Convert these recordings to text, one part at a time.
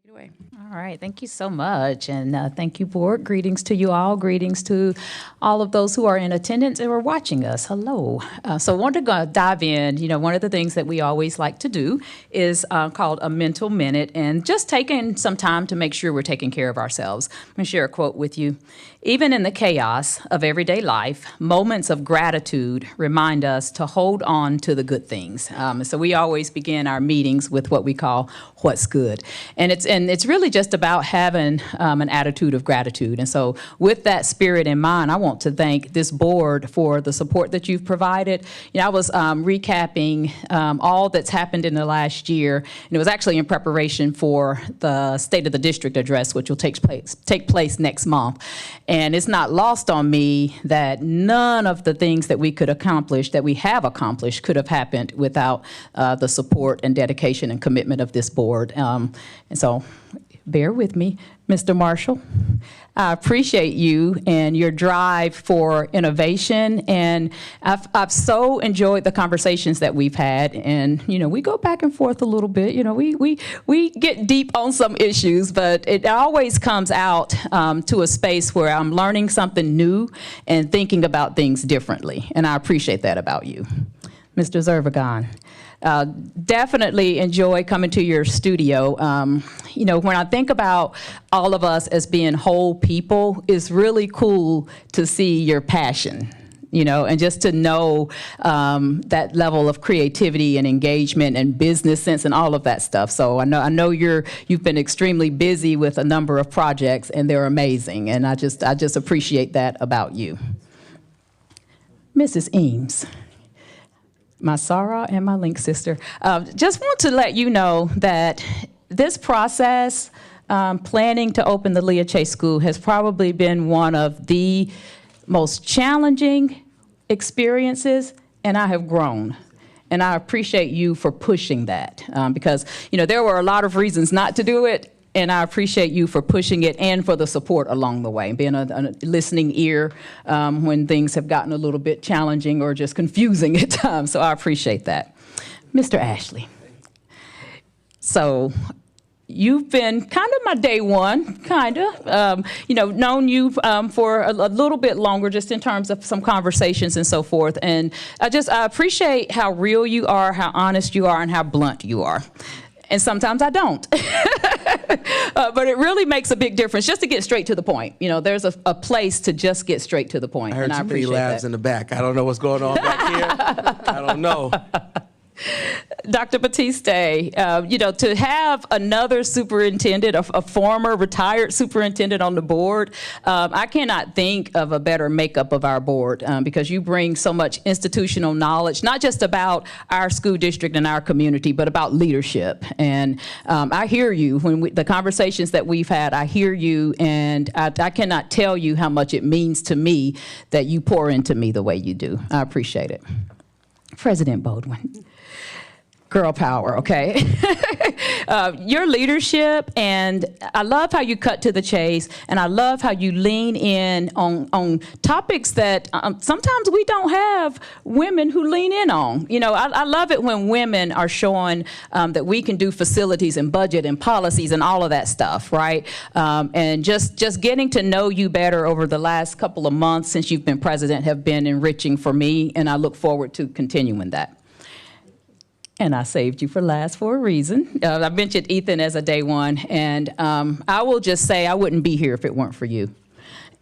Anyway. All right, thank you so much. And thank you, board. Greetings to you all. Greetings to all of those who are in attendance and are watching us. Hello. So I wanted to go dive in. One of the things that we always like to do is called a mental minute, and just taking some time to make sure we're taking care of ourselves. I'm going to share a quote with you. Even in the chaos of everyday life, moments of gratitude remind us to hold on to the good things. So we always begin our meetings with what we call what's good. And it's really just about having an attitude of gratitude. And so with that spirit in mind, I want to thank this board for the support that you've provided. I was recapping all that's happened in the last year, and it was actually in preparation for the State of the District address, which will take place next month. And it's not lost on me that none of the things that we could accomplish, that we have accomplished, could have happened without the support and dedication and commitment of this board. And so bear with me, Mr. Marshall. I appreciate you and your drive for innovation, and I've so enjoyed the conversations that we've had. And we go back and forth a little bit. We get deep on some issues, but it always comes out to a space where I'm learning something new and thinking about things differently. And I appreciate that about you, Mr. Zervagon. Definitely enjoy coming to your studio. When I think about all of us as being whole people, it's really cool to see your passion, and just to know that level of creativity and engagement and business sense and all of that stuff. So I know you've been extremely busy with a number of projects, and they're amazing, and I just appreciate that about you. Mrs. Eames. My Sarah and my Link sister. Just want to let you know that this process, planning to open the Leah Chase School, has probably been one of the most challenging experiences, and I have grown. And I appreciate you for pushing that, because there were a lot of reasons not to do it, and I appreciate you for pushing it and for the support along the way, being a listening ear when things have gotten a little bit challenging or just confusing at times. So I appreciate that. Mr. Ashley. So you've been kind of my day one, known you for a little bit longer, just in terms of some conversations and so forth. And I appreciate how real you are, how honest you are, and how blunt you are. And sometimes I don't. But it really makes a big difference just to get straight to the point. There's a place to just get straight to the point. I heard too many laughs in the back. I don't know what's going on back here. I don't know. Dr. Batiste, to have another superintendent, a former retired superintendent on the board, I cannot think of a better makeup of our board, because you bring so much institutional knowledge, not just about our school district and our community, but about leadership. And I hear you. The conversations that we've had, I hear you, and I cannot tell you how much it means to me that you pour into me the way you do. I appreciate it. President Baldwin. Girl power, okay? Your leadership, and I love how you cut to the chase, and I love how you lean in on topics that sometimes we don't have women who lean in on. I love it when women are showing that we can do facilities and budget and policies and all of that stuff, right? And just getting to know you better over the last couple of months since you've been president have been enriching for me, and I look forward to continuing that. And I saved you for last for a reason. I mentioned Ethan as a day one, and I will just say I wouldn't be here if it weren't for you.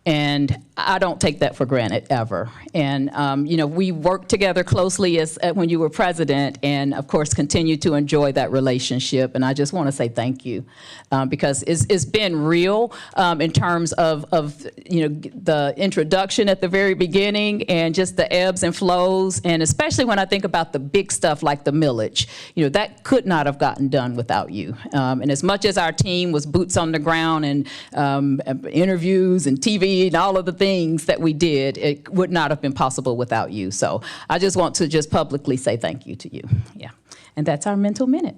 And I don't take that for granted, ever. And, we worked together closely when you were president, and, of course, continue to enjoy that relationship. And I just want to say thank you, because it's been real in terms of the introduction at the very beginning and just the ebbs and flows, and especially when I think about the big stuff like the millage. That could not have gotten done without you. And as much as our team was boots on the ground and interviews and TV and all of the things that we did, it would not have been possible without you. So I just want to just publicly say thank you to you. Yeah. And that's our mental minute.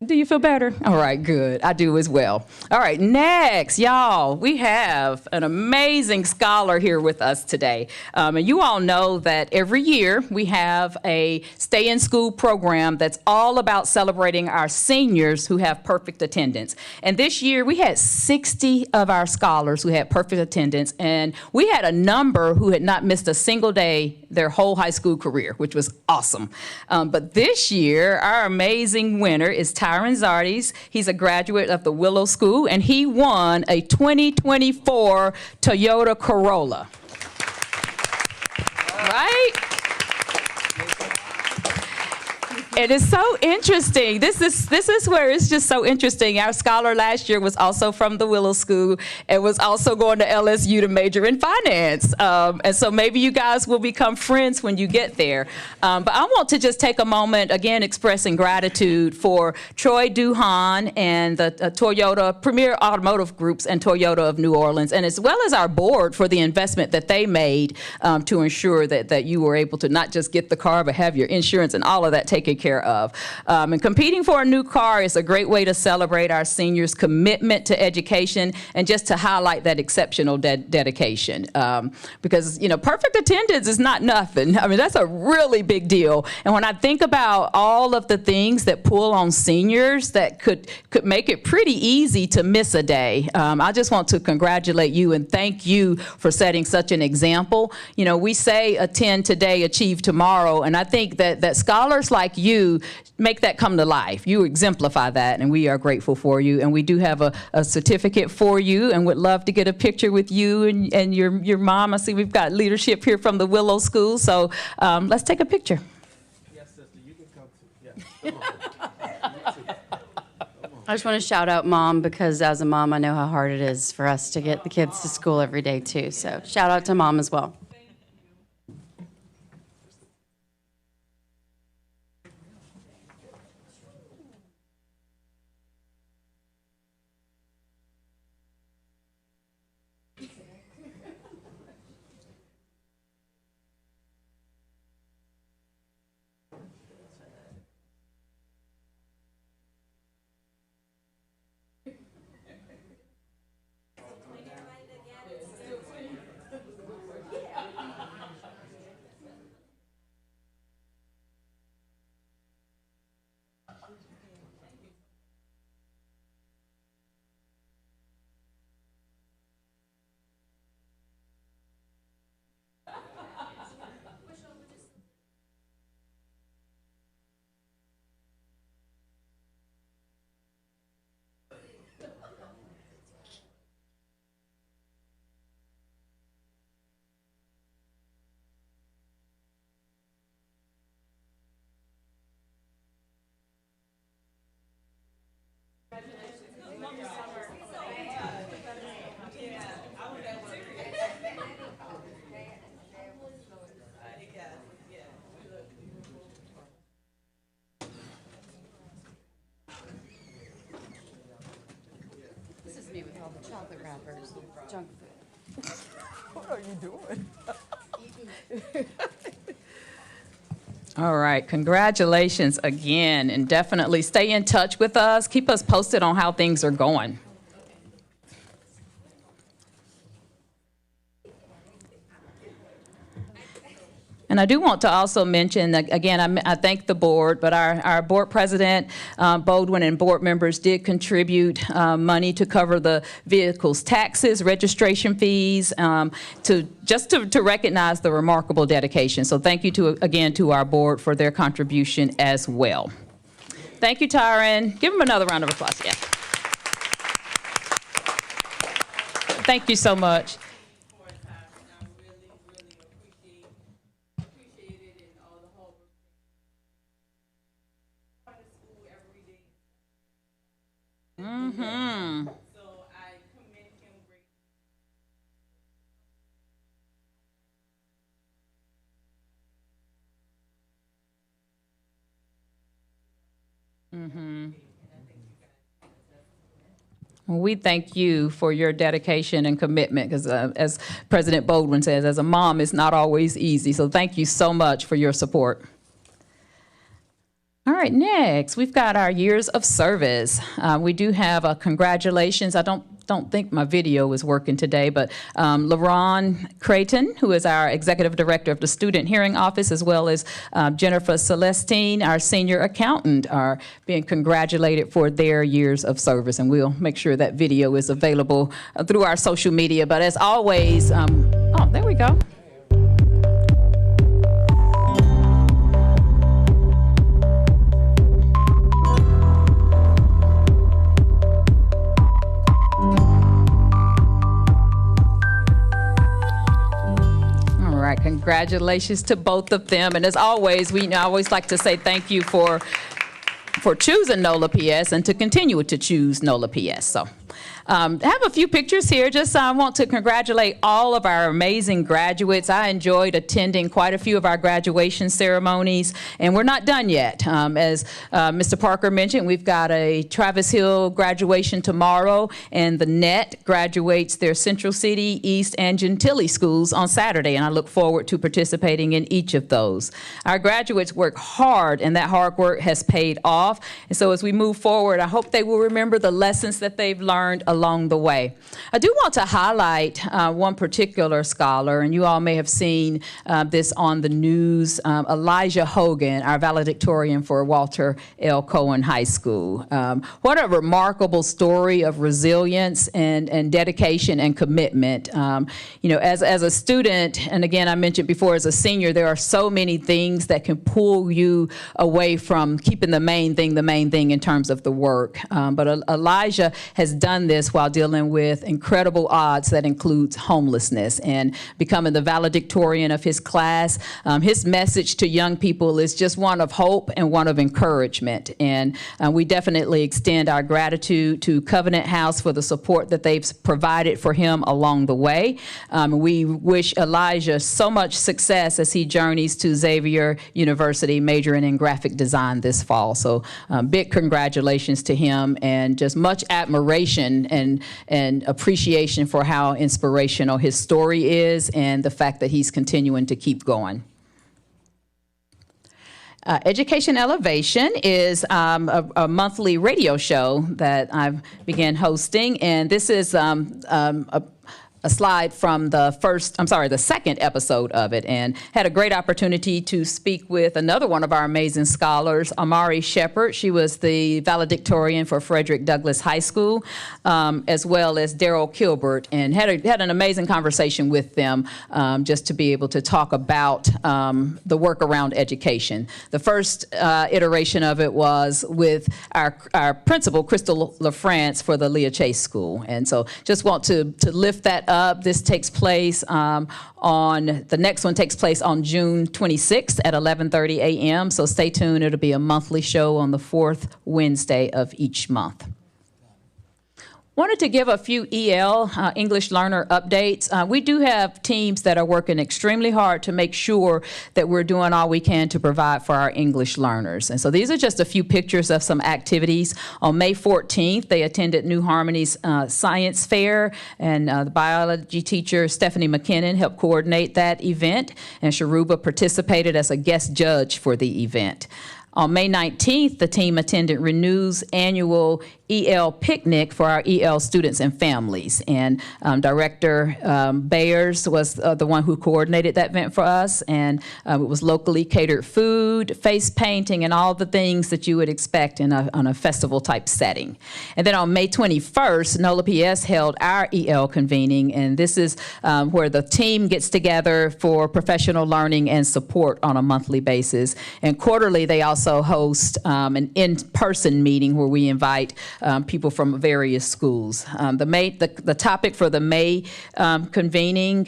Do you feel better? All right, good. I do as well. All right, next, y'all, we have an amazing scholar here with us today. And you all know that every year we have a stay in school program that's all about celebrating our seniors who have perfect attendance. And this year we had 60 of our scholars who had perfect attendance, and we had a number who had not missed a single day their whole high school career, which was awesome. But this year, our amazing winner is Tyron Zardes. He's a graduate of the Willow School, and he won a 2024 Toyota Corolla. Right? It is so interesting. This is where it's just so interesting. Our scholar last year was also from the Willow School and was also going to LSU to major in finance. And so maybe you guys will become friends when you get there. But I want to just take a moment, again, expressing gratitude for Troy Duhan and the Toyota Premier Automotive Groups and Toyota of New Orleans, and as well as our board for the investment that they made to ensure that you were able to not just get the car, but have your insurance and all of that taken care of. And competing for a new car is a great way to celebrate our seniors' commitment to education and just to highlight that exceptional dedication. Because, you know, perfect attendance is not nothing. I mean, that's a really big deal. And when I think about all of the things that pull on seniors that could make it pretty easy to miss a day, I just want to congratulate you and thank you for setting such an example. You know, we say attend today, achieve tomorrow, and I think that scholars like you make that come to life. You exemplify that, and we are grateful for you. And we do have a certificate for you, and would love to get a picture with you and your mom. I see we've got leadership here from the Willow School, so let's take a picture. Yes, sister, you can come too. Yeah, come on. I just want to shout out Mom, because as a mom, I know how hard it is for us to get the kids to school every day too. So shout out to Mom as well. This is me with all the chocolate wrappers, junk food. What are you doing? All right, congratulations again, and definitely stay in touch with us. Keep us posted on how things are going. And I do want to also mention that, again, I thank the board, but our board president, Baldwin, and board members did contribute money to cover the vehicle's taxes, registration fees, to recognize the remarkable dedication. So thank you again to our board for their contribution as well. Thank you, Tyron. Give him another round of applause. Yeah. Thank you so much. Mm-hmm. So I commend him greatly. Mm-hmm. Well, we thank you for your dedication and commitment, because as President Baldwin says, as a mom, it's not always easy. So thank you so much for your support. All right, next, we've got our years of service. We do have a congratulations. I don't think my video is working today, but LaRon Creighton, who is our Executive Director of the Student Hearing Office, as well as Jennifer Celestine, our Senior Accountant, are being congratulated for their years of service. And we'll make sure that video is available through our social media. But as always, oh, there we go. Congratulations to both of them. And as always, I always like to say thank you for choosing NOLA PS and to continue to choose NOLA PS. So I have a few pictures here. Just want to congratulate all of our amazing graduates. I enjoyed attending quite a few of our graduation ceremonies, and we're not done yet. As Mr. Parker mentioned, we've got a Travis Hill graduation tomorrow, and the NET graduates their Central City, East, and Gentilly schools on Saturday, and I look forward to participating in each of those. Our graduates work hard, and that hard work has paid off. And so as we move forward, I hope they will remember the lessons that they've learned along the way. I do want to highlight one particular scholar, and you all may have seen this on the news, Elijah Hogan, our valedictorian for Walter L. Cohen High School. What a remarkable story of resilience and dedication and commitment. As a student, and again, I mentioned before, as a senior, there are so many things that can pull you away from keeping the main thing in terms of the work. But Elijah has done this while dealing with incredible odds that includes homelessness and becoming the valedictorian of his class. His message to young people is just one of hope and one of encouragement. And we definitely extend our gratitude to Covenant House for the support that they've provided for him along the way. We wish Elijah so much success as he journeys to Xavier University, majoring in graphic design this fall. So big congratulations to him, and just much admiration and appreciation for how inspirational his story is and the fact that he's continuing to keep going. Education Elevation is a monthly radio show that I've began hosting, and this is a slide from the second episode of it, and had a great opportunity to speak with another one of our amazing scholars, Amari Shepard. She was the valedictorian for Frederick Douglass High School, as well as Daryl Kilbert, and had an amazing conversation with them just to be able to talk about the work around education. The first iteration of it was with our principal, Crystal LaFrance, for the Leah Chase School. And so just want to lift that up. This takes place the next one takes place on June 26th at 11:30 a.m. So stay tuned. It'll be a monthly show on the fourth Wednesday of each month. Wanted to give a few EL, English learner updates. We do have teams that are working extremely hard to make sure that we're doing all we can to provide for our English learners. And so these are just a few pictures of some activities. On May 14th, they attended New Harmony's Science Fair, and the biology teacher, Stephanie McKinnon, helped coordinate that event, and Sharuba participated as a guest judge for the event. On May 19th, the team attended Renew's annual EL picnic for our EL students and families. And Director Bayers was the one who coordinated that event for us. And it was locally catered food, face painting, and all the things that you would expect on a festival type setting. And then on May 21st, NOLA PS held our EL convening. And this is where the team gets together for professional learning and support on a monthly basis. And quarterly, they also host an in-person meeting where we invite people from various schools. The topic for the May's convening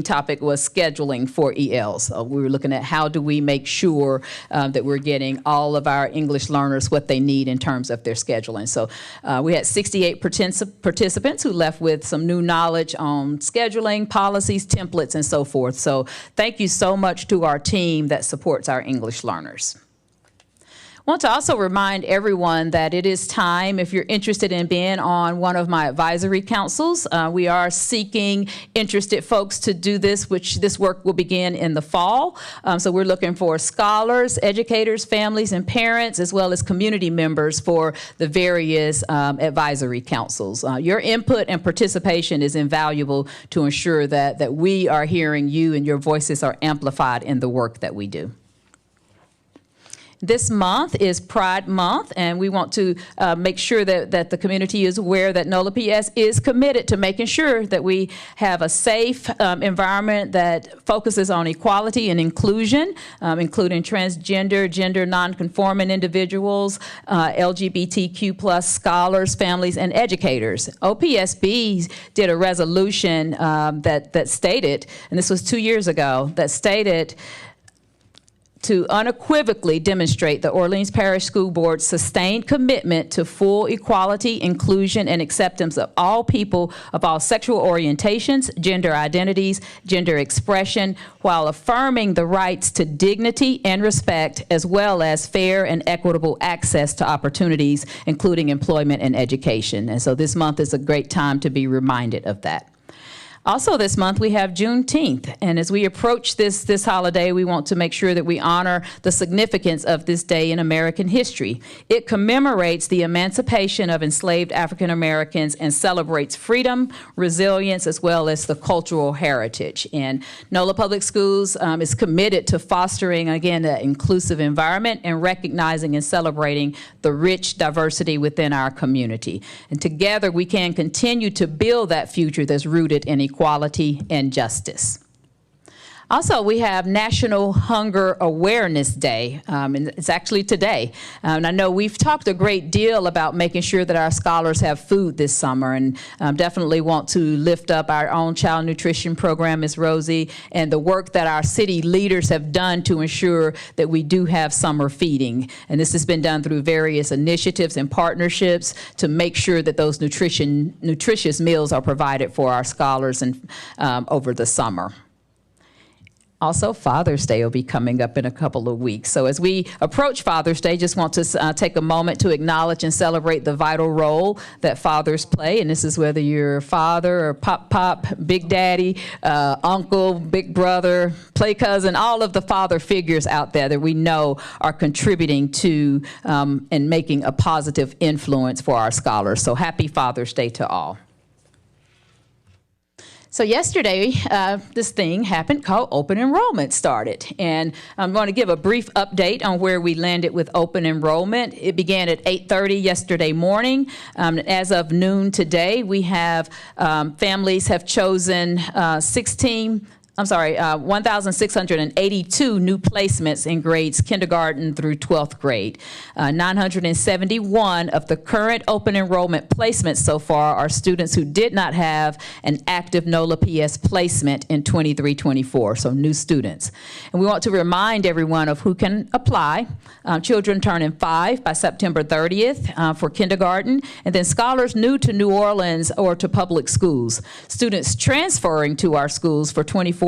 topic was scheduling for ELs. So we were looking at how do we make sure that we're getting all of our English learners what they need in terms of their scheduling. So we had 68 participants who left with some new knowledge on scheduling, policies, templates, and so forth. So thank you so much to our team that supports our English learners. I want to also remind everyone that it is time, if you're interested in being on one of my advisory councils, we are seeking interested folks to do this, which this work will begin in the fall. So we're looking for scholars, educators, families, and parents, as well as community members for the various advisory councils. Your input and participation is invaluable to ensure that we are hearing you and your voices are amplified in the work that we do. This month is Pride Month, and we want to make sure that the community is aware that NOLA PS is committed to making sure that we have a safe environment that focuses on equality and inclusion, including transgender, gender nonconforming individuals, LGBTQ plus scholars, families, and educators. OPSB did a resolution that stated, and this was 2 years ago, that stated to unequivocally demonstrate the Orleans Parish School Board's sustained commitment to full equality, inclusion, and acceptance of all people of all sexual orientations, gender identities, gender expression, while affirming the rights to dignity and respect, as well as fair and equitable access to opportunities, including employment and education. And so this month is a great time to be reminded of that. Also this month, we have Juneteenth, and as we approach this holiday, we want to make sure that we honor the significance of this day in American history. It commemorates the emancipation of enslaved African Americans and celebrates freedom, resilience, as well as the cultural heritage. And NOLA Public Schools is committed to fostering, again, an inclusive environment and recognizing and celebrating the rich diversity within our community. And together, we can continue to build that future that's rooted in equality and justice. Also, we have National Hunger Awareness Day, and it's actually today. And I know we've talked a great deal about making sure that our scholars have food this summer, and definitely want to lift up our own child nutrition program, Ms. Rosie, and the work that our city leaders have done to ensure that we do have summer feeding. And this has been done through various initiatives and partnerships to make sure that those nutritious meals are provided for our scholars and over the summer. Also, Father's Day will be coming up in a couple of weeks. So as we approach Father's Day, just want to take a moment to acknowledge and celebrate the vital role that fathers play. And this is whether you're father or pop, big daddy, uncle, big brother, play cousin, all of the father figures out there that we know are contributing to and making a positive influence for our scholars. So happy Father's Day to all. So yesterday, this thing happened called open enrollment started. And I'm going to give a brief update on where we landed with open enrollment. It began at 8:30 yesterday morning. As of noon today, we have families have chosen 1,682 new placements in grades kindergarten through 12th grade. 971 of the current open enrollment placements so far are students who did not have an active NOLA PS placement in 23-24, so new students. And we want to remind everyone of who can apply. Children turning 5 by September 30th for kindergarten, and then scholars new to New Orleans or to public schools. Students transferring to our schools for 24-25,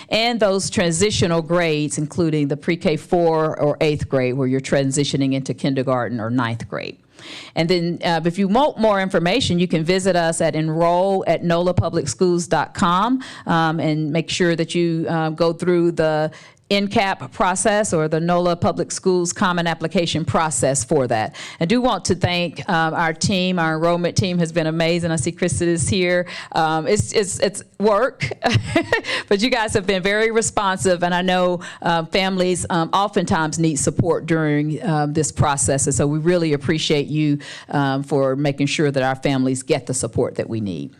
and those transitional grades, including the pre-K 4 or 8th grade, where you're transitioning into kindergarten or 9th grade. And then if you want more information, you can visit us at enroll@nolapublicschools.com and make sure that you go through the NCAP process or the NOLA Public Schools Common Application process for that. I do want to thank our team. Our enrollment team has been amazing. I see Krista is here. It's work, but you guys have been very responsive, and I know families oftentimes need support during this process, and so we really appreciate you for making sure that our families get the support that we need.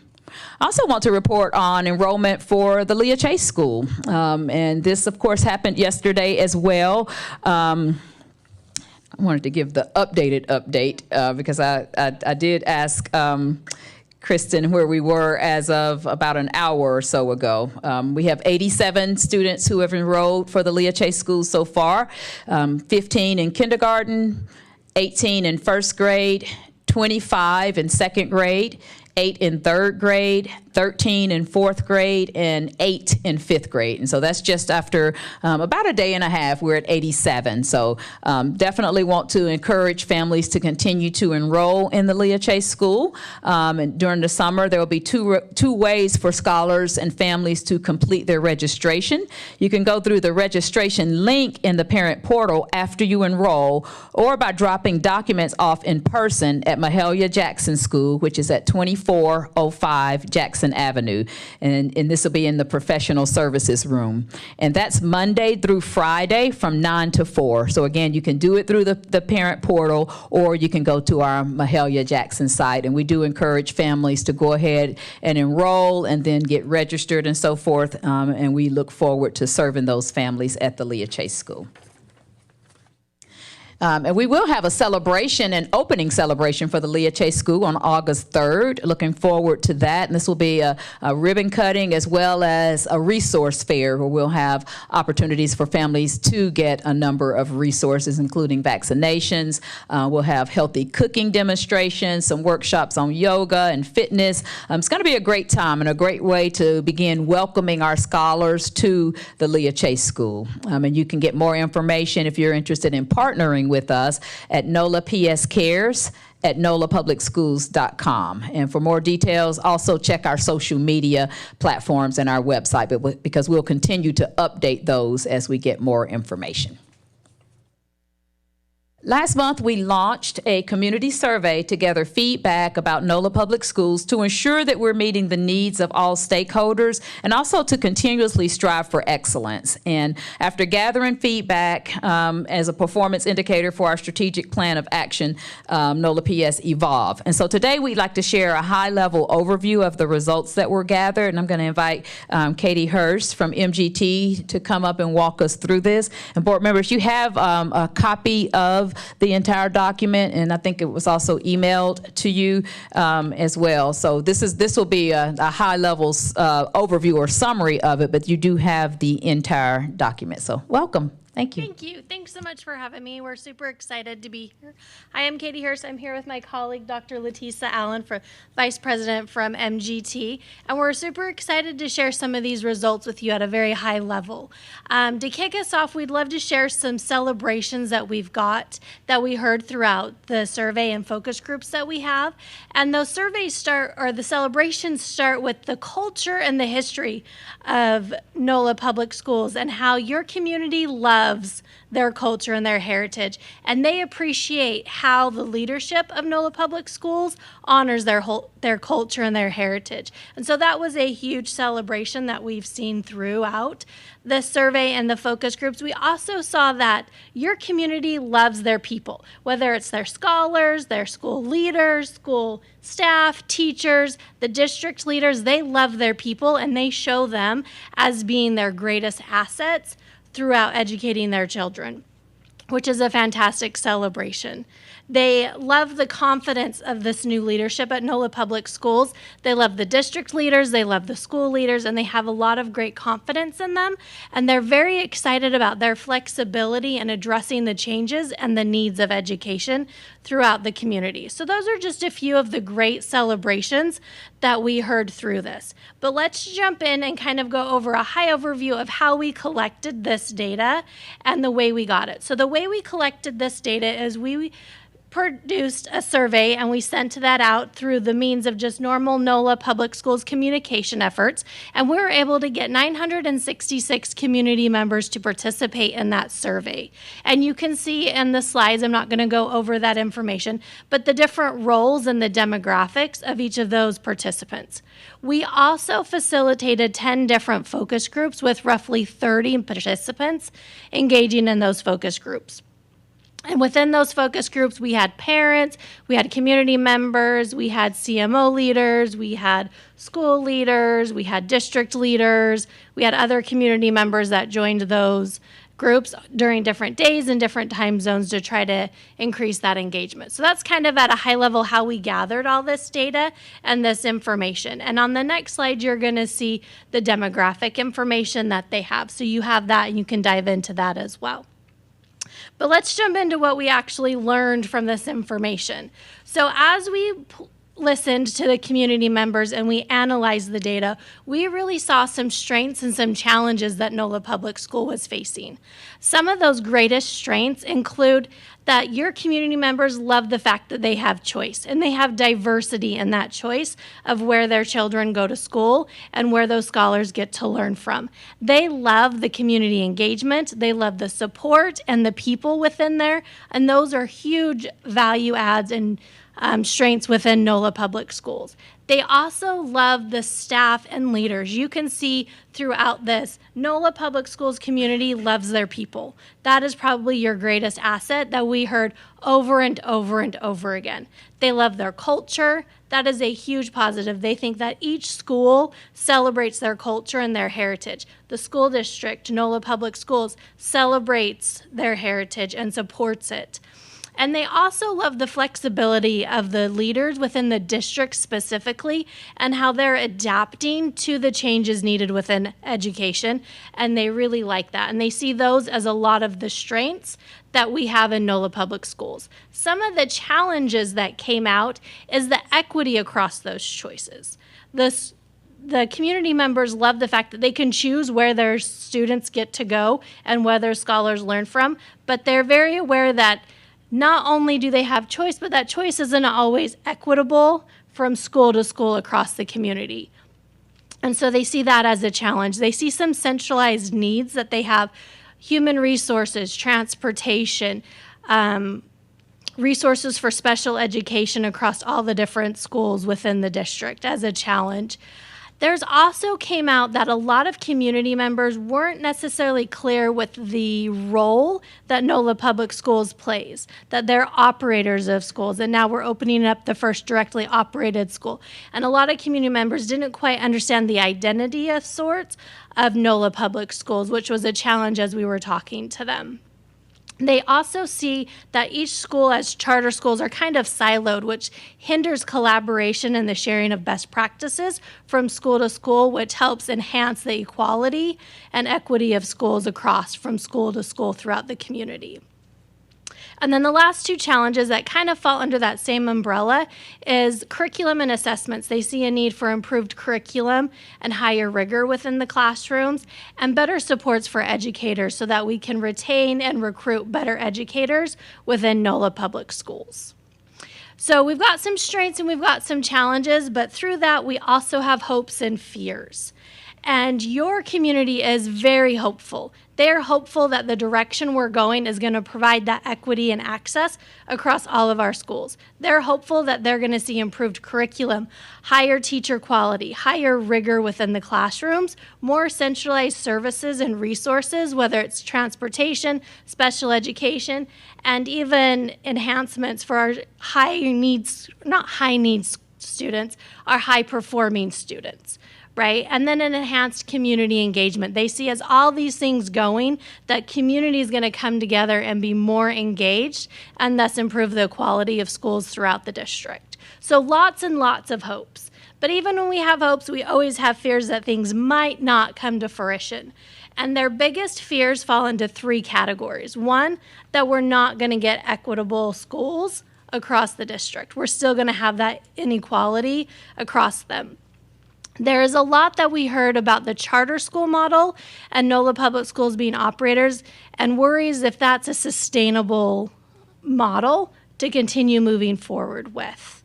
I also want to report on enrollment for the Leah Chase School. And this, of course, happened yesterday as well. I wanted to give the updated update because I did ask Kristen where we were as of about an hour or so ago. We have 87 students who have enrolled for the Leah Chase School so far, 15 in kindergarten, 18 in first grade, 25 in second grade, 8 in third grade, 13 in 4th grade, and 8 in 5th grade. And so that's just after about a day and a half, we're at 87. So definitely want to encourage families to continue to enroll in the Leah Chase School. And during the summer, there will be two ways for scholars and families to complete their registration. You can go through the registration link in the parent portal after you enroll, or by dropping documents off in person at Mahalia Jackson School, which is at 2405 Jackson Avenue. And this will be in the professional services room. And that's Monday through Friday from 9 to 4. So again, you can do it through the parent portal, or you can go to our Mahalia Jackson site. And we do encourage families to go ahead and enroll and then get registered and so forth. And we look forward to serving those families at the Leah Chase School. And we will have a celebration, an opening celebration for the Leah Chase School on August 3rd. Looking forward to that. And this will be a ribbon cutting as well as a resource fair where we'll have opportunities for families to get a number of resources, including vaccinations. We'll have healthy cooking demonstrations, some workshops on yoga and fitness. It's going to be a great time and a great way to begin welcoming our scholars to the Leah Chase School. And you can get more information if you're interested in partnering with us at NOLA PS Cares at nolapublicschools.com. And for more details, also check our social media platforms and our website, because we'll continue to update those as we get more information. Last month, we launched a community survey to gather feedback about NOLA Public Schools to ensure that we're meeting the needs of all stakeholders and also to continuously strive for excellence. And after gathering feedback as a performance indicator for our strategic plan of action, NOLA PS Evolve. And so today we'd like to share a high-level overview of the results that were gathered. And I'm going to invite Katie Hurst from MGT to come up and walk us through this. And board members, you have a copy of the entire document, and I think it was also emailed to you as well. So this will be a high-level overview or summary of it, but you do have the entire document. So welcome. Thank you. Thank you. Thanks so much for having me. We're super excited to be here. I am Katie Hurst. I'm here with my colleague, Dr. Letisa Allen, Vice President from MGT, and we're super excited to share some of these results with you at a very high level. To kick us off, we'd love to share some celebrations that we've got that we heard throughout the survey and focus groups that we have. And those surveys the celebrations start with the culture and the history of NOLA Public Schools and how your community loves their culture and their heritage, and they appreciate how the leadership of NOLA Public Schools honors their culture and their heritage. And so that was a huge celebration that we've seen throughout the survey and the focus groups. We also saw that your community loves their people, whether it's their scholars, their school leaders, school staff, teachers, the district leaders. They love their people, and they show them as being their greatest assets throughout educating their children, which is a fantastic celebration. They love the confidence of this new leadership at NOLA Public Schools. They love the district leaders, they love the school leaders, and they have a lot of great confidence in them. And they're very excited about their flexibility in addressing the changes and the needs of education throughout the community. So those are just a few of the great celebrations that we heard through this. But let's jump in and kind of go over a high overview of how we collected this data and the way we got it. So the way we collected this data is we produced a survey, and we sent that out through the means of just normal NOLA Public Schools communication efforts, and we were able to get 966 community members to participate in that survey. And you can see in the slides, I'm not going to go over that information, but the different roles and the demographics of each of those participants. We also facilitated 10 different focus groups with roughly 30 participants engaging in those focus groups. And within those focus groups, we had parents, we had community members, we had CMO leaders, we had school leaders, we had district leaders, we had other community members that joined those groups during different days and different time zones to try to increase that engagement. So that's kind of at a high level how we gathered all this data and this information. And on the next slide, you're going to see the demographic information that they have. So you have that, and you can dive into that as well. But let's jump into what we actually learned from this information. So as we listened to the community members and we analyzed the data, we really saw some strengths and some challenges that NOLA Public School was facing. Some of those greatest strengths include that your community members love the fact that they have choice and they have diversity in that choice of where their children go to school and where those scholars get to learn from. They love the community engagement, they love the support and the people within there, and those are huge value adds and strengths within NOLA Public Schools. They also love the staff and leaders. You can see throughout this, NOLA Public Schools community loves their people. That is probably your greatest asset that we heard over and over and over again. They love their culture. That is a huge positive. They think that each school celebrates their culture and their heritage. The school district, NOLA Public Schools, celebrates their heritage and supports it. And they also love the flexibility of the leaders within the district specifically and how they're adapting to the changes needed within education. And they really like that. And they see those as a lot of the strengths that we have in NOLA Public Schools. Some of the challenges that came out is the equity across those choices. The community members love the fact that they can choose where their students get to go and where their scholars learn from, but they're very aware that not only do they have choice, but that choice isn't always equitable from school to school across the community. And so they see that as a challenge. They see some centralized needs that they have: human resources, transportation, resources for special education across all the different schools within the district as a challenge. There's also came out that a lot of community members weren't necessarily clear with the role that NOLA Public Schools plays, that they're operators of schools, and now we're opening up the first directly operated school. And a lot of community members didn't quite understand the identity of sorts of NOLA Public Schools, which was a challenge as we were talking to them. They also see that each school as charter schools are kind of siloed, which hinders collaboration and the sharing of best practices from school to school, which helps enhance the equality and equity of schools across from school to school throughout the community. And then the last two challenges that kind of fall under that same umbrella is curriculum and assessments. They see a need for improved curriculum and higher rigor within the classrooms and better supports for educators so that we can retain and recruit better educators within NOLA Public Schools. So we've got some strengths and we've got some challenges, but through that we also have hopes and fears. And your community is very hopeful. They're hopeful that the direction we're going is going to provide that equity and access across all of our schools. They're hopeful that they're going to see improved curriculum, higher teacher quality, higher rigor within the classrooms, more centralized services and resources, whether it's transportation, special education, and even enhancements for our not high needs students, our high performing students. Right? And then an enhanced community engagement. They see as all these things going, that community is going to come together and be more engaged and thus improve the quality of schools throughout the district. So lots and lots of hopes. But even when we have hopes, we always have fears that things might not come to fruition. And their biggest fears fall into three categories. One, that we're not going to get equitable schools across the district. We're still going to have that inequality across them. There is a lot that we heard about the charter school model and NOLA Public Schools being operators and worries if that's a sustainable model to continue moving forward with.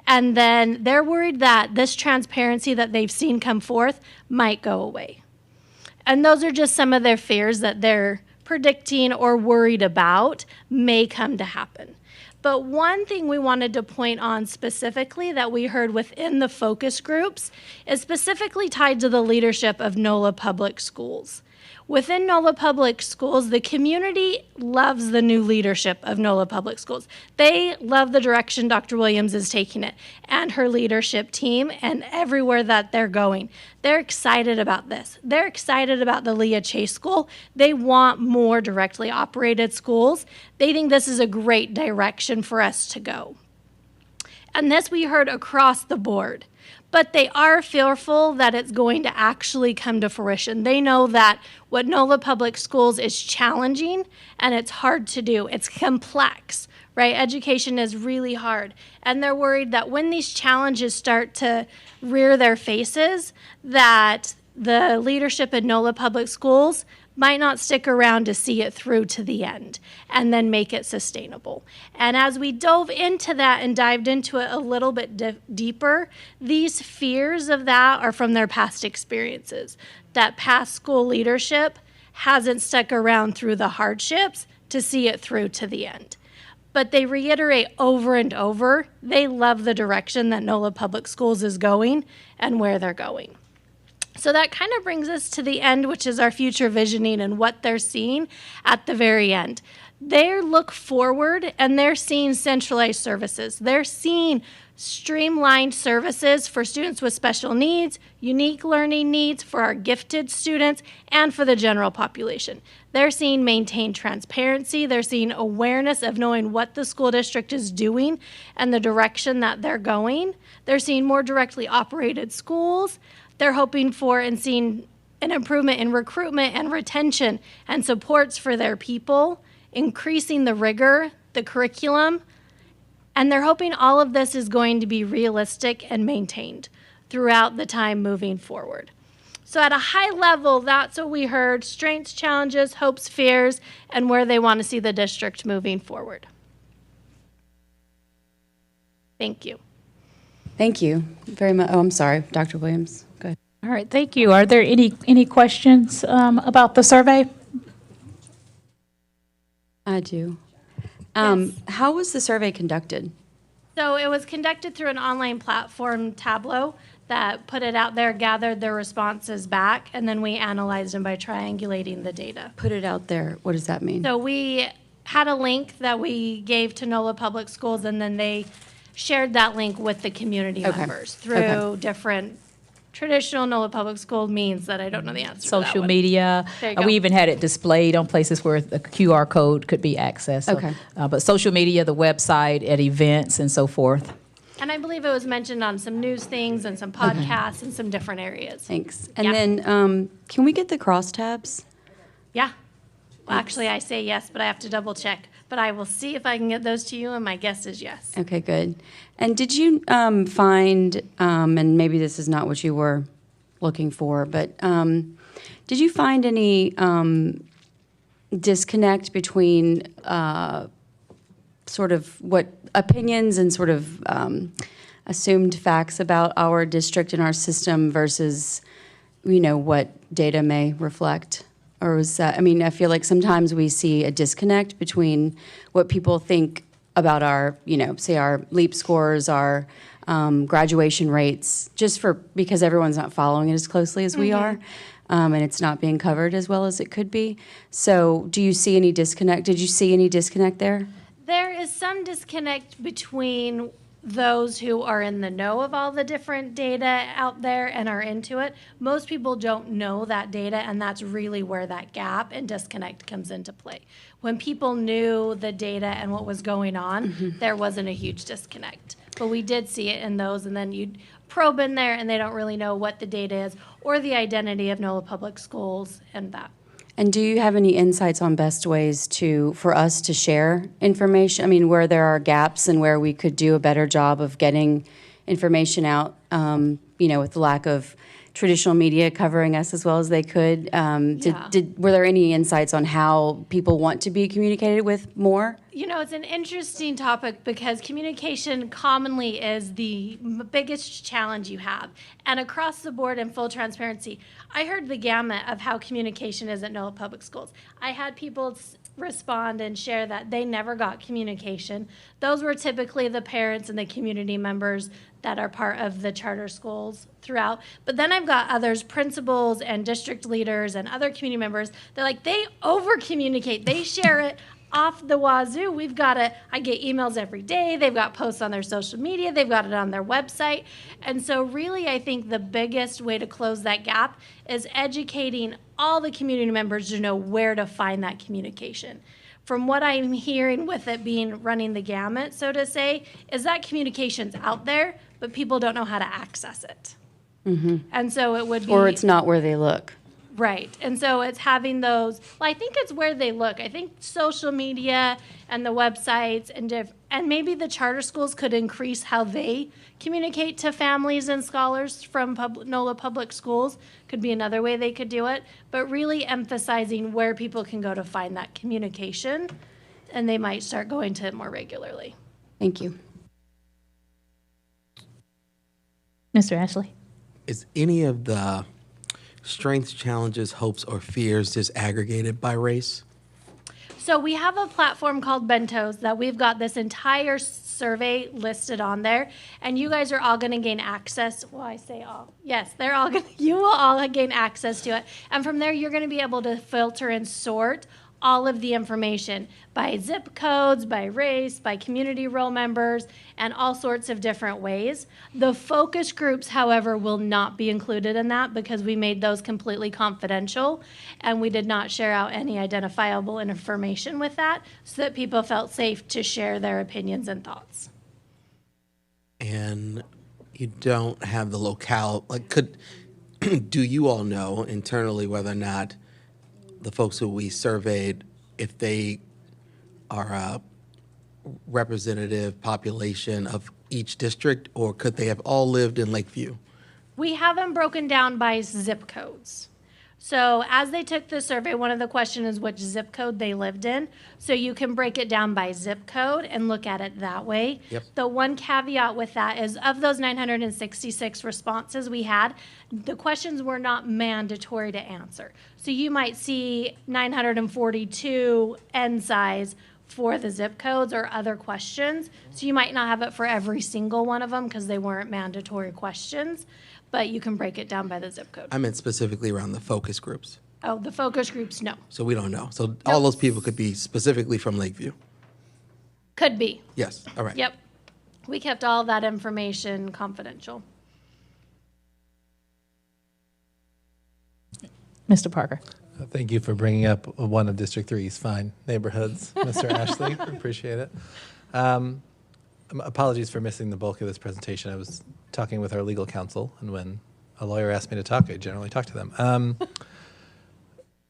And then they're worried that this transparency that they've seen come forth might go away. And those are just some of their fears that they're predicting or worried about may come to happen. But one thing we wanted to point on specifically that we heard within the focus groups is specifically tied to the leadership of NOLA Public Schools. Within NOLA Public Schools, the community loves the new leadership of NOLA Public Schools. They love the direction Dr. Williams is taking it and her leadership team and everywhere that they're going. They're excited about this. They're excited about the Leah Chase School. They want more directly operated schools. They think this is a great direction for us to go. And this we heard across the board. but they are fearful that it's going to actually come to fruition. They know that what NOLA Public Schools is challenging and it's hard to do. It's complex, right? Education is really hard. And they're worried that when these challenges start to rear their faces, that the leadership at NOLA Public Schools might not stick around to see it through to the end and then make it sustainable. And as we dove into that and dived into it a little bit deeper, these fears of that are from their past experiences. That past school leadership hasn't stuck around through the hardships to see it through to the end. But they reiterate over and over, they love the direction that NOLA Public Schools is going and where they're going. So that kind of brings us to the end, which is our future visioning and what they're seeing at the very end. They look forward and they're seeing centralized services. They're seeing streamlined services for students with special needs, unique learning needs, for our gifted students, and for the general population. They're seeing maintained transparency. They're seeing awareness of knowing what the school district is doing and the direction that they're going. They're seeing more directly operated schools. They're hoping for and seeing an improvement in recruitment and retention and supports for their people, increasing the rigor, the curriculum, and they're hoping all of this is going to be realistic and maintained throughout the time moving forward. So at a high level, that's what we heard: strengths, challenges, hopes, fears, and where they want to see the district moving forward. Thank you. Thank you very much. Oh, I'm sorry, Dr. Williams. Go ahead. All right, thank you. Are there any questions about the survey? I do. Yes. How was the survey conducted? So it was conducted through an online platform, Tableau, that put it out there, gathered their responses back, and then we analyzed them by triangulating the data. Put it out there. What does that mean? So we had a link that we gave to NOLA Public Schools, and then they shared that link with the community Okay. members through Okay. different traditional NOLA Public School means that I don't know the answer to that Social one. media. There you go. We even had it displayed on places where the QR code could be accessed. So, Okay. but social media, the website, at events and so forth. And I believe it was mentioned on some news things and some podcasts and some different areas. Thanks. And Yeah. then can we get the crosstabs? Yeah. Well, actually, I say yes, but I have to double check. But I will see if I can get those to you, and my guess is yes. Okay, good. And did you find, and maybe this is not what you were looking for, but did you find any disconnect between sort of what opinions and sort of assumed facts about our district and our system versus, what data may reflect? Or was that, I feel like sometimes we see a disconnect between what people think about our, say our LEAP scores, our graduation rates, because everyone's not following it as closely as we are, and it's not being covered as well as it could be. So do you see any disconnect? Did you see any disconnect there? There is some disconnect between those who are in the know of all the different data out there and are into it. Most people don't know that data, and that's really where that gap and disconnect comes into play. When people knew the data and what was going on, there wasn't a huge disconnect. But we did see it in those, and then you'd probe in there, and they don't really know what the data is or the identity of NOLA Public Schools and that. And do you have any insights on best ways for us to share information? Where there are gaps and where we could do a better job of getting information out, with the lack of traditional media covering us as well as they could. Were there any insights on how people want to be communicated with more? It's an interesting topic because communication commonly is the biggest challenge you have. And across the board, in full transparency, I heard the gamut of how communication is at NOLA Public Schools. I had people respond and share that they never got communication. Those were typically the parents and the community members that are part of the charter schools throughout. But then I've got others, principals and district leaders and other community members, they over-communicate. They share it off the wazoo. I get emails every day. They've got posts on their social media. They've got it on their website. And so really, I think the biggest way to close that gap is educating all the community members to know where to find that communication. from what I'm hearing with it being running the gamut, so to say, is that communication's out there, but people don't know how to access it. And so it would be. Or it's not where they look. Right. And so it's having those, well, I think it's where they look. I think social media and the websites and maybe the charter schools could increase how they communicate to families and scholars from NOLA public schools could be another way they could do it, but really emphasizing where people can go to find that communication, and they might start going to it more regularly. Thank you. Mr. Ashley? Is any of the strengths, challenges, hopes, or fears just aggregated by race? So we have a platform called Bentos that we've got this entire survey listed on there, and you guys are all going to gain access. Well, I say all. Yes, they're all going. You will all gain access to it, and from there you're going to be able to filter and sort all of the information by zip codes, by race, by community role members, and all sorts of different ways. The focus groups, however, will not be included in that because we made those completely confidential, and we did not share out any identifiable information with that so that people felt safe to share their opinions and thoughts. And you don't have the locale, do you all know internally whether or not the folks who we surveyed, if they are a representative population of each district, or could they have all lived in Lakeview? We have them broken down by zip codes. So as they took the survey, one of the questions is which zip code they lived in. So you can break it down by zip code and look at it that way. Yep. The one caveat with that is of those 966 responses we had, the questions were not mandatory to answer. So you might see 942 N size for the zip codes or other questions. So you might not have it for every single one of them because they weren't mandatory questions, but you can break it down by the zip code. I meant specifically around the focus groups. Oh, the focus groups, no. So we don't know. So all those people could be specifically from Lakeview. Could be. Yes, all right. Yep. We kept all of that information confidential. Mr. Parker? Thank you for bringing up one of District 3's fine neighborhoods, Mr. Ashley. Appreciate it. Apologies for missing the bulk of this presentation. I was talking with our legal counsel, and when a lawyer asks me to talk, I generally talk to them.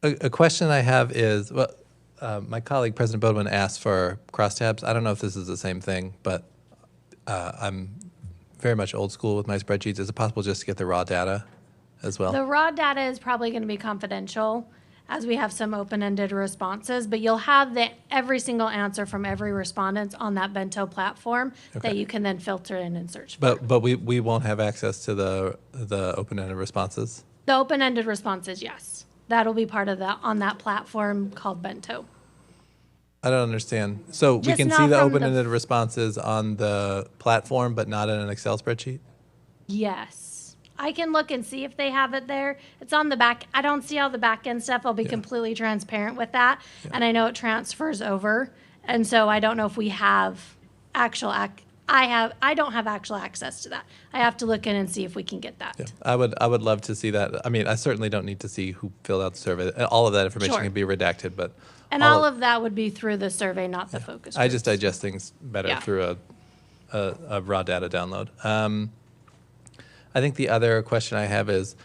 A question I have is, well, my colleague, President Bodwin, asked for crosstabs. I don't know if this is the same thing, but I'm very much old school with my spreadsheets. Is it possible just to get the raw data as well? The raw data is probably going to be confidential as we have some open-ended responses, but you'll have every single answer from every respondent on that Bento platform that you can then filter in and search for. But we won't have access to the open-ended responses? The open-ended responses, yes. That'll be part of that on that platform called Bento. I don't understand. So we Just can not see the from the- open-ended responses on the platform, but not in an Excel spreadsheet? Yes. I can look and see if they have it there. It's on the back. I don't see all the back end stuff. I'll be completely transparent with that. And I know it transfers over. And so I don't know if we have actual, I don't have actual access to that. I have to look in and see if we can get that. Yeah, I would love to see that. I mean, I certainly don't need to see who filled out the survey. All of that information Sure. can be redacted, but And all of that would be through the survey, not the focus I groups. just digest things better Yeah. through a raw data download. I think the other question I have is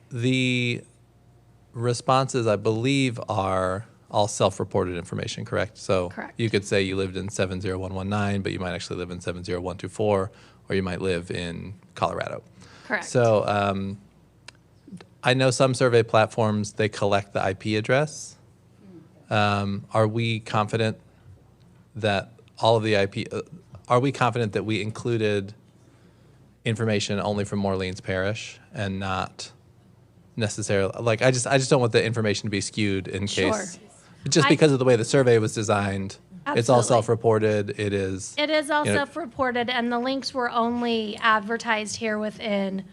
the responses, I believe, are all self-reported information, correct? So Correct. you could say you lived in 70119, but you might actually live in 70124, or you might live in Colorado. Correct. So I know some survey platforms, they collect the IP address. Are we confident that all of the IP, are we confident that we included information only from Orleans Parish and not necessarily, like, I just don't want the information to be skewed in Sure. case, just I- because of the way the survey was designed. It's all Absolutely. self-reported. It is. It is all you know, self-reported, and the links were only advertised here within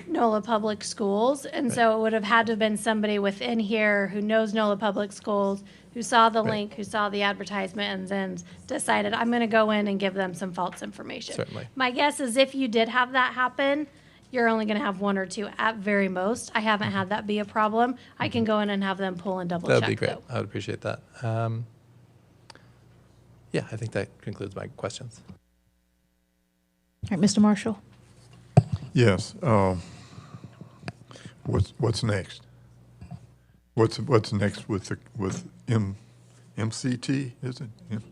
NOLA Public Schools. And so it would have had to have been somebody within here who knows NOLA Public Schools, who saw the link, who saw the advertisement, and then decided, I'm going to go in and give them some false information. Certainly. My guess is if you did have that happen, you're only going to have one or two at very most. I haven't had that be a problem. I can go in and have them pull and double check. That would be great. though. I would appreciate that. Yeah, I think that concludes my questions. All right, Mr. Marshall. Yes. What's next? What's next with MCT? Is it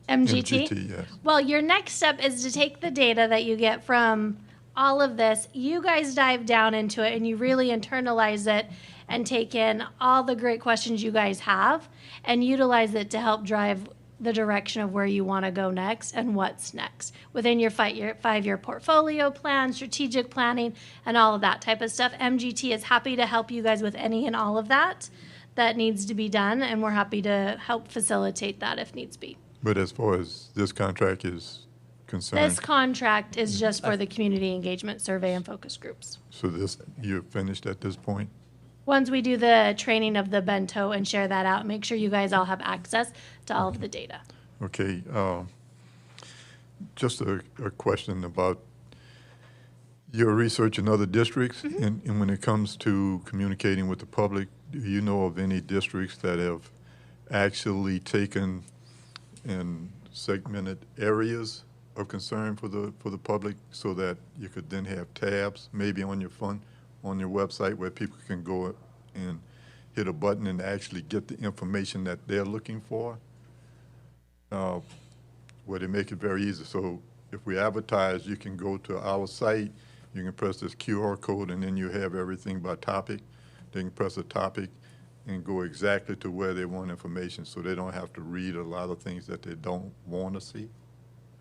MGT? Yes. Well, your next step is to take the data that you get from all of this. You guys dive down into it and you really internalize it and take in all the great questions you guys have and utilize it to help drive the direction of where you want to go next and what's next within your 5-year portfolio plan, strategic planning, and all of that type of stuff. MGT is happy to help you guys with any and all of that needs to be done, and we're happy to help facilitate that if needs be. But as far as this contract is concerned, This contract is just for the community engagement survey and focus groups. so you're finished at this point? Once we do the training of the bento and share that out, make sure you guys all have access to all of the data. Okay. Just a question about your research in other districts, and when it comes to communicating with the public, do you know of any districts that have actually taken and segmented areas of concern for the public so that you could then have tabs maybe on your website where people can go and hit a button and actually get the information that they're looking for? Where they make it very easy. So if we advertise, you can go to our site, you can press this QR code, and then you have everything by topic. They can press a topic and go exactly to where they want information, so they don't have to read a lot of things that they don't want to see.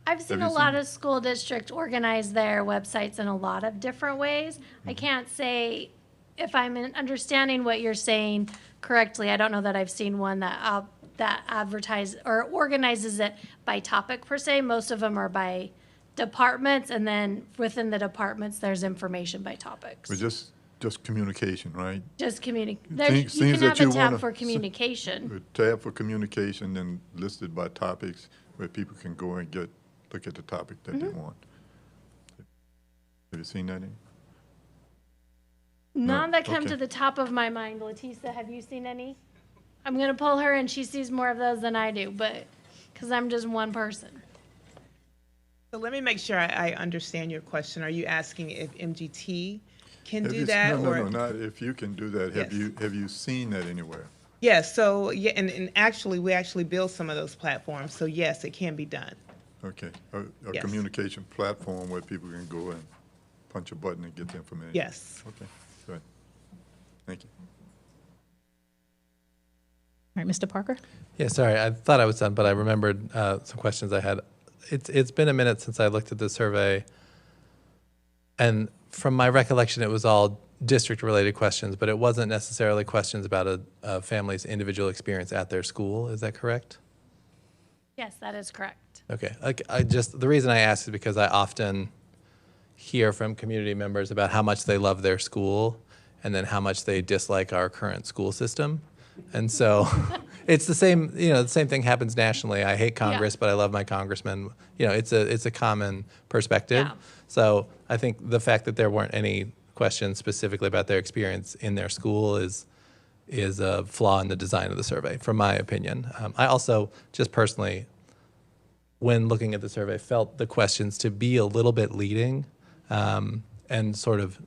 I've seen Have a you lot seen- of school districts organize their websites in a lot of different ways. I can't say if I'm understanding what you're saying correctly. I don't know that I've seen one that advertise or organizes it by topic per se. Most of them are by departments, and then within the departments, there's information by topics. But just communication, right? Just Things- you things can that have a you tab wanna- for communication. A tab for communication, then listed by topics where people can go and look at the topic that they want. Have you seen that? None that come Okay. to the top of my mind. Leticia, have you seen any? I'm gonna pull her, and she sees more of those than I do, but because I'm just one person. So let me make sure I understand your question. Are you asking if MGT can Have do you- that? No, or not if you can do that. Have Yes. you seen that anywhere? Yes, so, yeah, and actually, we actually build some of those platforms, so yes, it can be done. Okay, a Yes. communication platform where people can go and punch a button and get the information? Yes. Okay, good. Thank you. All right, Mr. Parker. Yeah, sorry, I thought I was done, but I remembered some questions I had. It's been a minute since I looked at the survey, and from my recollection, it was all district-related questions, but it wasn't necessarily questions about a family's individual experience at their school. Is that correct? Yes, that is correct. Okay. The reason I ask is because I often hear from community members about how much they love their school and then how much they dislike our current school system. And so it's the same, the same thing happens nationally. I hate Congress, but I love my congressman. It's a common perspective. Yeah. So I think the fact that there weren't any questions specifically about their experience in their school is a flaw in the design of the survey, from my opinion. I also, just personally, when looking at the survey, felt the questions to be a little bit leading, and sort of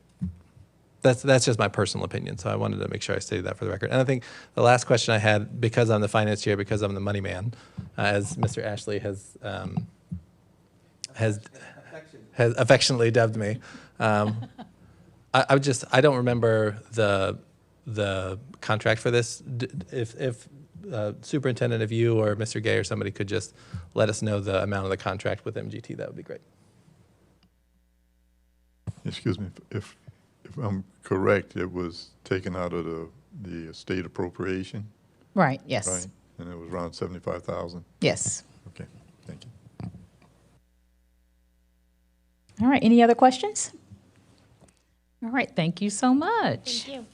that's just my personal opinion. So I wanted to make sure I stated that for the record. And I think the last question I had, because I'm the finance chair, because I'm the money man, as Mr. Ashley has affectionately dubbed me. I don't remember the contract for this. If Superintendent, if you or Mr. Gay or somebody could just let us know the amount of the contract with MGT, that would be great. Excuse me, if I'm correct, it was taken out of the state appropriation, Right, yes. right? And it was around 75,000? Yes. Okay, thank you. All right, any other questions? All right, thank you so much. Thank you.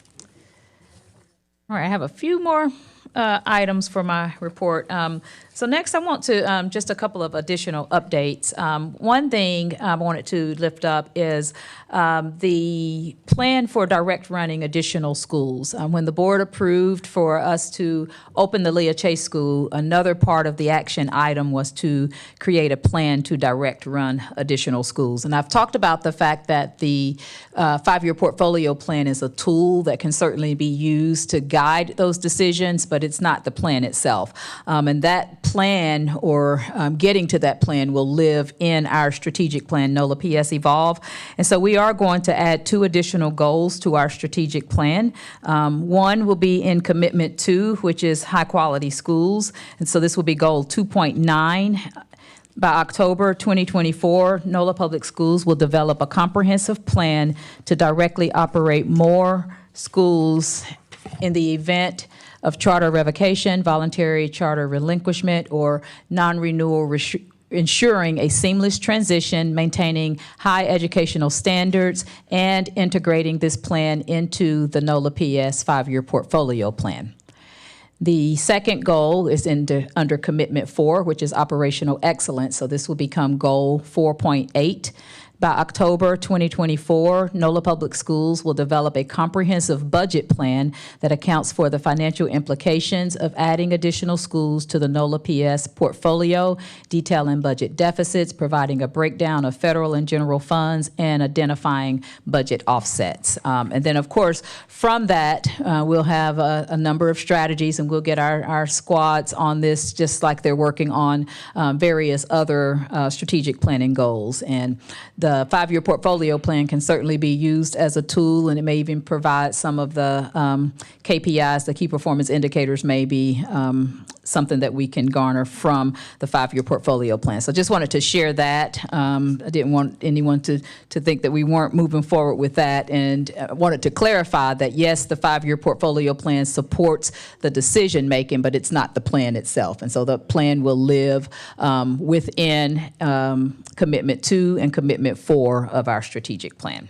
All right, I have a few more items for my report. So next, I want to just a couple of additional updates. One thing I wanted to lift up is the plan for direct running additional schools. When the board approved for us to open the Leah Chase School, another part of the action item was to create a plan to direct run additional schools. And I've talked about the fact that the five-year portfolio plan is a tool that can certainly be used to guide those decisions, but it's not the plan itself. And that plan, or getting to that plan, will live in our strategic plan, NOLA PS Evolve. And so we are going to add 2 additional goals to our strategic plan. One will be in commitment 2, which is high-quality schools. And so this will be goal 2.9. By October 2024, NOLA Public Schools will develop a comprehensive plan to directly operate more schools in the event of charter revocation, voluntary charter relinquishment, or non-renewal, ensuring a seamless transition, maintaining high educational standards, and integrating this plan into the NOLA PS 5-year portfolio plan. The second goal is under commitment 4, which is operational excellence. So this will become goal 4.8. By October 2024, NOLA Public Schools will develop a comprehensive budget plan that accounts for the financial implications of adding additional schools to the NOLA PS portfolio, detailing budget deficits, providing a breakdown of federal and general funds, and identifying budget offsets. And then, of course, from that, we'll have a number of strategies, and we'll get our squads on this just like they're working on various other strategic planning goals. And the 5-year portfolio plan can certainly be used as a tool, and it may even provide some of the KPIs, the key performance indicators, may be something that we can garner from the 5-year portfolio plan. So just wanted to share that. I didn't want anyone to think that we weren't moving forward with that, and wanted to clarify that, yes, the 5-year portfolio plan supports the decision making, but it's not the plan itself. And so the plan will live within commitment 2 and commitment 4 of our strategic plan.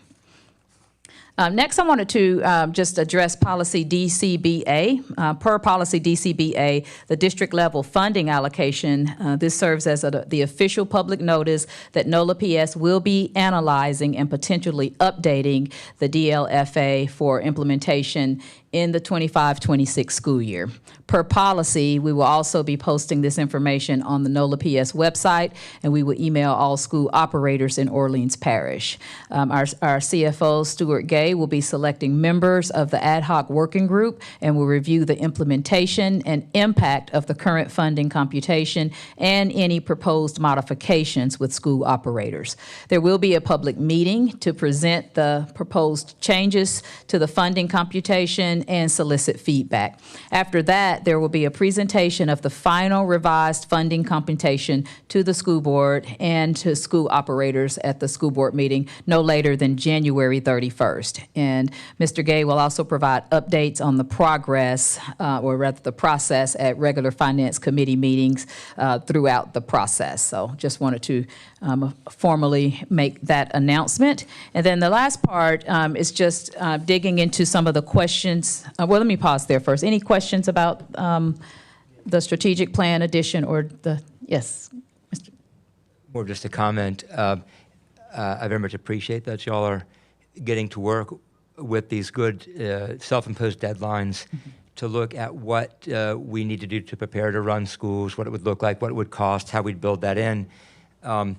Next, I wanted to just address policy DCBA. Per policy DCBA, the district level funding allocation, this serves as the official public notice that NOLA PS will be analyzing and potentially updating the DLFA for implementation in the 25-26 school year. Per policy, we will also be posting this information on the NOLA PS website, and we will email all school operators in Orleans Parish. Our CFO, Stuart Gay, will be selecting members of the ad hoc working group and will review the implementation and impact of the current funding computation and any proposed modifications with school operators. There will be a public meeting to present the proposed changes to the funding computation and solicit feedback. After that, there will be a presentation of the final revised funding computation to the school board and to school operators at the school board meeting no later than January 31st. And Mr. Gay will also provide updates on the progress, or rather the process, at regular finance committee meetings throughout the process. So just wanted to formally make that announcement. And then the last part is just digging into some of the questions. Well, let me pause there first. Any questions about the strategic plan addition or the, yes? Mr. More just a comment. I very much appreciate that y'all are getting to work with these good self-imposed deadlines to look at what we need to do to prepare to run schools, what it would look like, what it would cost, how we'd build that in. At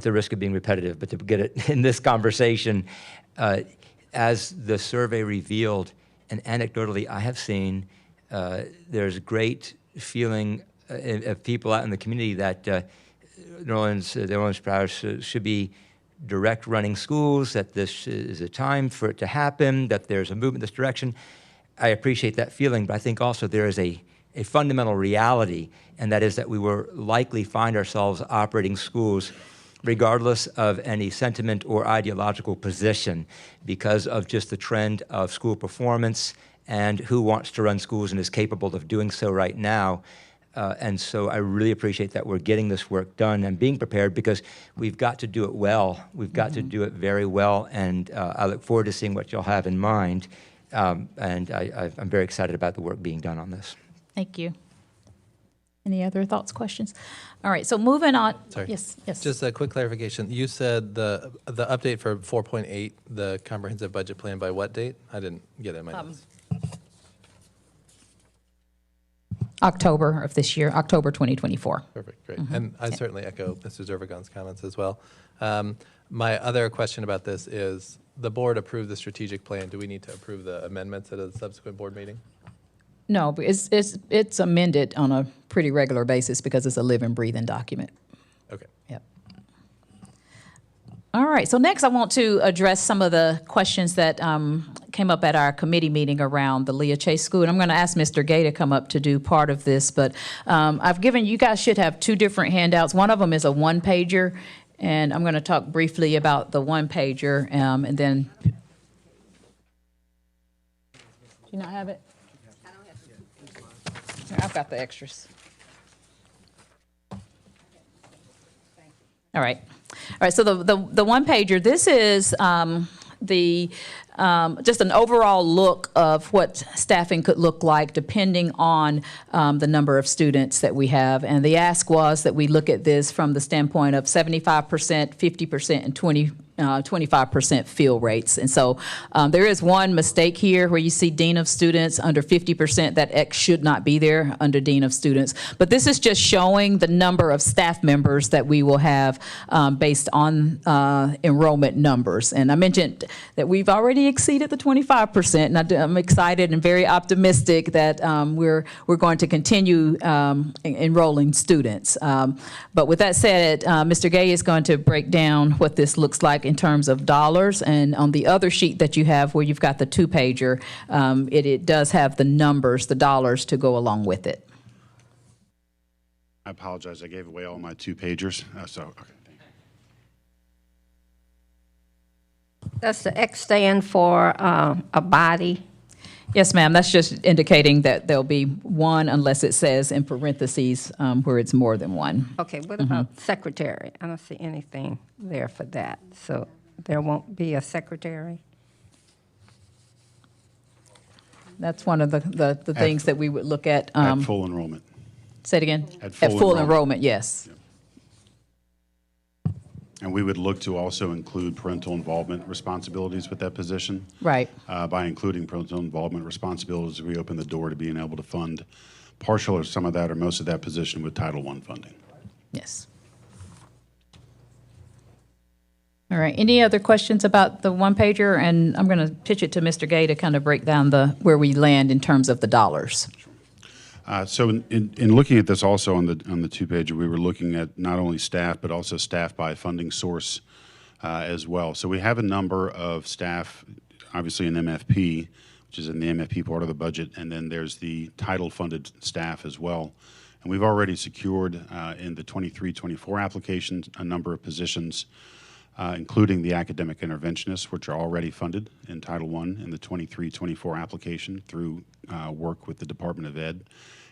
the risk of being repetitive, but to get it in this conversation, as the survey revealed, and anecdotally I have seen, there's great feeling of people out in the community that the Orleans Parish should be direct running schools, that this is a time for it to happen, that there's a movement in this direction. I appreciate that feeling, but I think also there is a fundamental reality, and that is that we will likely find ourselves operating schools regardless of any sentiment or ideological position, because of just the trend of school performance and who wants to run schools and is capable of doing so right now. And so I really appreciate that we're getting this work done and being prepared, because we've got to do it well. We've got to do it very well, and I look forward to seeing what you'll have in mind And I'm very excited about the work being done on this. Thank you. Any other thoughts, questions? All right, so moving on. Sorry. Yes, yes. Just a quick clarification. You said the update for 4.8, the comprehensive budget plan, by what date? I didn't get it in my notes. October of this year, October 2024. Perfect, great. And I certainly echo Mr. Zervigon's comments as well. My other question about this is, the board approved the strategic plan. Do we need to approve the amendments at a subsequent board meeting? No, but it's amended on a pretty regular basis because it's a living, breathing document. Okay. Yep. All right, so next I want to address some of the questions that came up at our committee meeting around the Leah Chase School. And I'm going to ask Mr. Gay to come up to do part of this, but I've given, you guys should have two different handouts. One of them is a one-pager, and I'm going to talk briefly about the one-pager, and then. Do you not have it? I don't have it. Here, I've got the extras. All right. All right, so the one pager, this is just an overall look of what staffing could look like depending on the number of students that we have. And the ask was that we look at this from the standpoint of 75%, 50%, and 25% fill rates. And so there is one mistake here where you see Dean of Students under 50%. That X should not be there under Dean of Students. But this is just showing the number of staff members that we will have based on enrollment numbers. And I mentioned that we've already exceeded the 25%, and I'm excited and very optimistic that we're going to continue enrolling students. But with that said, Mr. Gay is going to break down what this looks like in terms of dollars, and on the other sheet that you have where you've got the two-pager, it does have the numbers, the dollars to go along with it. I apologize, I gave away all my two-pagers, okay. Does the X stand for a body? Yes, ma'am, that's just indicating that there'll be one unless it says in parentheses where it's more than one. Okay, what about secretary? I don't see anything there for that. So there won't be a secretary? That's one of the things that we would look at. At full enrollment. Say it again? At full enrollment, yes. Yep. And we would look to also include parental involvement responsibilities with that position. Right. By including parental involvement responsibilities, we open the door to being able to fund partial or some of that or most of that position with Title I funding. Yes. All right. Any other questions about the one pager? And I'm going to pitch it to Mr. Gay to kind of break down where we land in terms of the dollars. So in looking at this also on the two-pager, we were looking at not only staff, but also staff by funding source as well. So we have a number of staff, obviously in MFP, which is in the MFP part of the budget, and then there's the title-funded staff as well. And we've already secured in the 23-24 applications a number of positions, including the academic interventionists, which are already funded in Title I in the 23-24 application through work with the Department of Ed.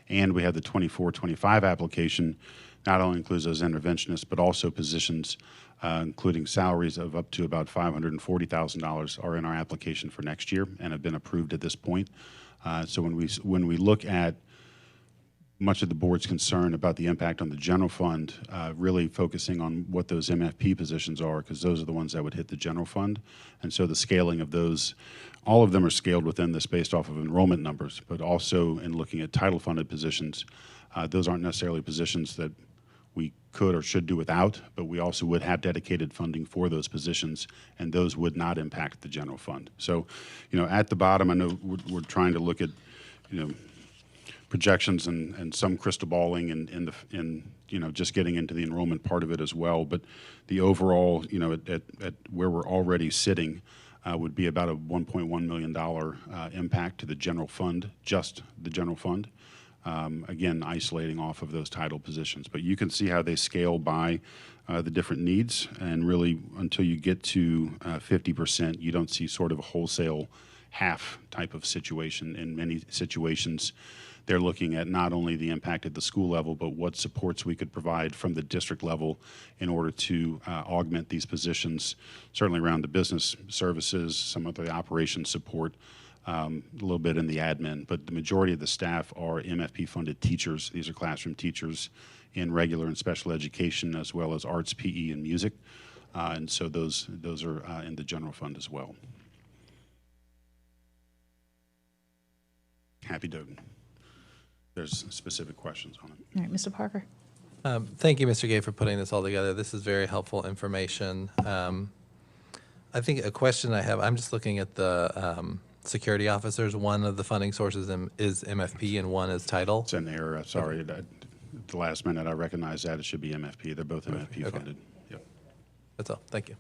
And we have the 24-25 application, not only includes those interventionists, but also positions, including salaries of up to about $540,000 are in our application for next year and have been approved at this point. So when we look at much of the board's concern about the impact on the general fund, really focusing on what those MFP positions are, because those are the ones that would hit the general fund. And so the scaling of those, all of them are scaled within this based off of enrollment numbers, but also in looking at title funded positions, those aren't necessarily positions that we could or should do without, but we also would have dedicated funding for those positions, and those would not impact the general fund. So, at the bottom, I know we're trying to look at, projections and some crystal balling and just getting into the enrollment part of it as well. But the overall, at where we're already sitting would be about a $1.1 million impact to the general fund, just the general fund. Again, isolating off of those title positions. But you can see how they scale by the different needs, and really until you get to 50%, you don't see sort of a wholesale half type of situation. In many situations, they're looking at not only the impact at the school level, but what supports we could provide from the district level in order to augment these positions, certainly around the business services, some of the operations support, a little bit in the admin, but the majority of the staff are MFP-funded teachers. These are classroom teachers in regular and special education, as well as arts, PE, and music. And so those are in the general fund as well. Happy to, there's specific questions on it. All right, Mr. Parker. Thank you, Mr. Gay, for putting this all together. This is very helpful information. I think a question I have, I'm just looking at the security officers. One of the funding sources is MFP and one is title. It's an error, sorry. At the last minute, I recognize that. It should be MFP. They're both MFP Okay. funded. Yep. That's all. Thank you.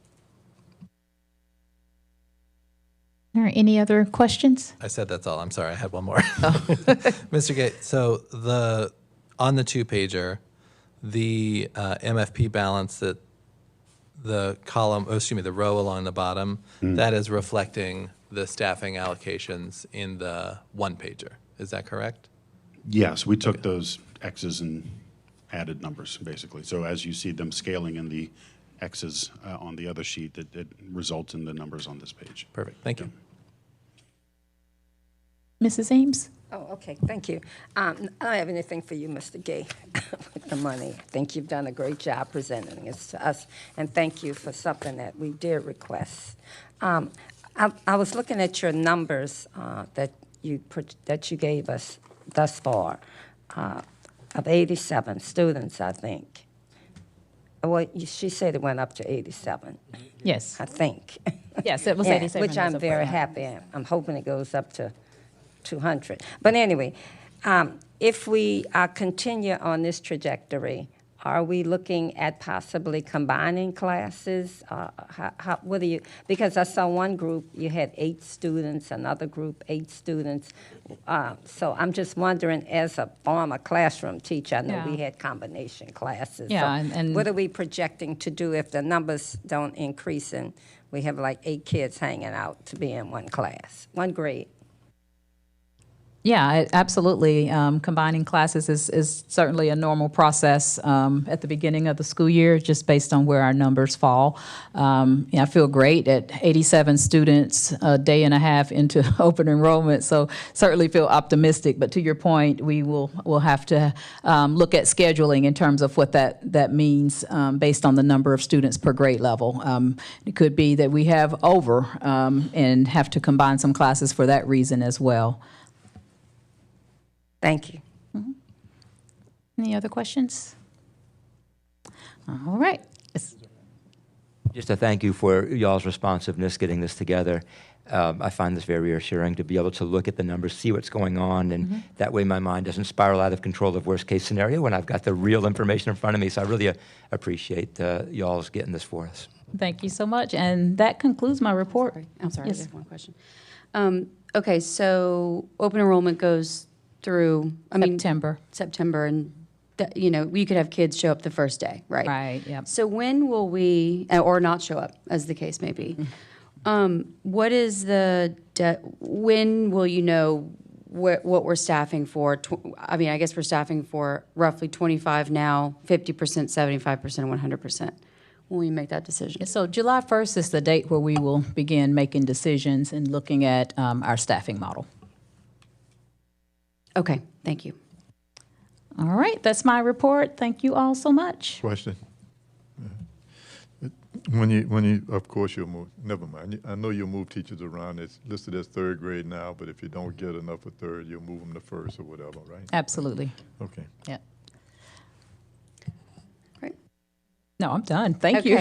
All right, any other questions? I said that's all. I'm sorry. I had one more. Mr. Gay, so on the two-pager, the MFP balance that the the row along the bottom, that is reflecting the staffing allocations in the one-pager. Is that correct? Yes, we took those X's and added numbers, basically. So as you see them scaling in the X's on the other sheet, it results in the numbers on this page. Perfect. Thank you. Mrs. Ames? Oh, okay, thank you. I don't have anything for you, Mr. Gay, with the money. I think you've done a great job presenting it to us, and thank you for something that we did request. I was looking at your numbers that you gave us thus far, of 87 students, I think. Well, she said it went up to 87. Yes. I think. Yes, it was Yeah, 87. which as I'm of very right now. happy. I'm hoping it goes up to 200. But anyway, if we continue on this trajectory, are we looking at possibly combining classes? What do you? Because I saw one group you had 8 students, another group 8 students. So I'm just wondering, as a former classroom teacher, I know Yeah. we had combination classes. Yeah, So and what are we projecting to do if the numbers don't increase and we have like 8 kids hanging out to be in one class, one grade? Yeah, absolutely. Combining classes is certainly a normal process at the beginning of the school year, just based on where our numbers fall. I feel great at 87 students a day and a half into open enrollment, so certainly feel optimistic. But to your point, we'll have to look at scheduling in terms of what that means based on the number of students per grade level. It could be that we have over and have to combine some classes for that reason as well. Thank you. Any other questions? All right. Just a thank you for y'all's responsiveness getting this together. I find this very reassuring to be able to look at the numbers, see what's going on, and that way my mind doesn't spiral out of control of worst case scenario when I've got the real information in front of me. So I really appreciate y'all's getting this for us. Thank you so much. And that concludes my report. I'm sorry, Yes. I have one question. Okay, so open enrollment goes through, September, and you could have kids show up the first day, right? Right, yep. So when will we, or not show up, as the case may be? What is when will you know what we're staffing for? I guess we're staffing for roughly 25 now, 50%, 75%, and 100%. When we make that decision? So July 1st is the date where we will begin making decisions and looking at our staffing model. Okay, thank you. All right, that's my report. Thank you all so much. Question. When you, of course, you'll move, never mind. I know you'll move teachers around. It's listed as third grade now, but if you don't get enough for third, you'll move them to first or whatever, right? Absolutely. Okay. Yeah. Right. No, I'm done. Thank you.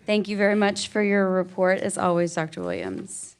Thank you very much for your report, as always, Dr. Williams.